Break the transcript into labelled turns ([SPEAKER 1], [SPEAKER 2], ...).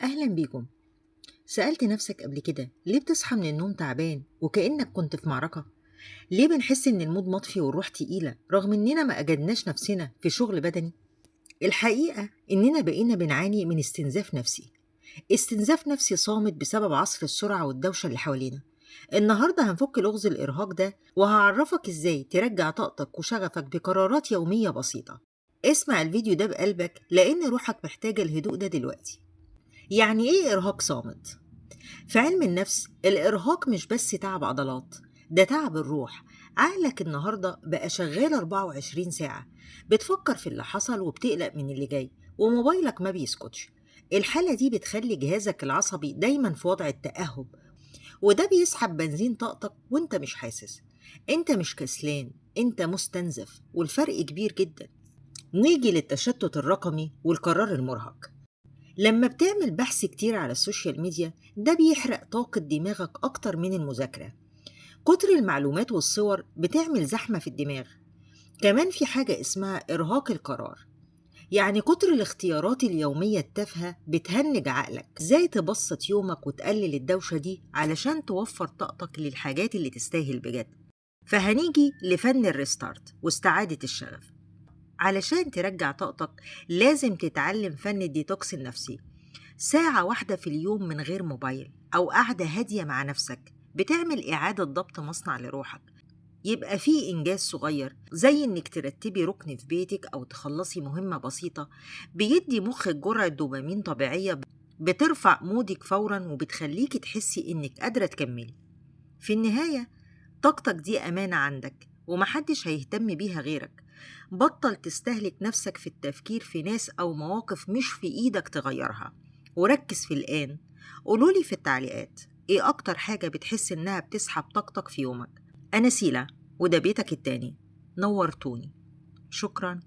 [SPEAKER 1] أهلا بيكم. سألت نفسك قبل كده ليه بتصحى من النوم تعبان وكأنك كنت في معركة؟ ليه بنحس إن المود مطفي والروح تقيلة رغم إننا ما أجدناش نفسنا في شغل بدني؟ الحقيقة إننا بقينا بنعاني من استنزاف نفسي صامت بسبب عصر السرعة والدوشة اللي حوالينا. النهاردة هنفك لغز الإرهاق ده وهعرفك إزاي ترجع طاقتك وشغفك بقرارات يومية بسيطة. اسمع الفيديو ده بقلبك لأن روحك محتاجة الهدوء ده دلوقتي. يعني إيه إرهاق صامت؟ في علم النفس الإرهاق مش بس تعب عضلات، ده تعب الروح. عقلك النهاردة بقى شغال 24 ساعة، بتفكر في اللي حصل وبتقلق من اللي جاي، وموبايلك ما بيسكتش. الحالة دي بتخلي جهازك العصبي دايما في وضع التأهب، وده بيسحب بنزين طاقتك وانت مش حاسس. انت مش كسلان، انت مستنزف، والفرق كبير جدا. نيجي للتشتت الرقمي والقرار المرهق. لما بتعمل بحث كتير على السوشيال ميديا ده بيحرق طاقة دماغك أكتر من المذاكرة. كتر المعلومات والصور بتعمل زحمة في الدماغ. كمان في حاجة اسمها إرهاق القرار، يعني كتر الاختيارات اليومية التافهة بتهنج عقلك. ازاي تبسط يومك وتقلل الدوشة دي علشان توفر طاقتك للحاجات اللي تستاهل بجد؟ فهنيجي لفن الريستارت واستعادة الشغف. علشان ترجع طاقتك لازم تتعلم فن الديتوكس النفسي. ساعة واحدة في اليوم من غير موبايل أو قعدة هادية مع نفسك بتعمل إعادة ضبط مصنع لروحك. يبقى فيه إنجاز صغير زي إنك ترتبي ركن في بيتك أو تخلصي مهمة بسيطة، بيدي مخك جرعة دوبامين طبيعية بترفع مودك فورا وبتخليكي تحسي إنك قادرة تكملي. في النهاية طاقتك دي أمانة عندك ومحدش هيهتم بيها غيرك. بطل تستهلك نفسك في التفكير في ناس أو مواقف مش في إيدك تغيرها، وركز في الآن. قولولي في التعليقات إيه أكتر حاجة بتحس إنها بتسحب طاقتك في يومك. أنا سيلا، وده بيتك التاني. نورتوني. شكراً.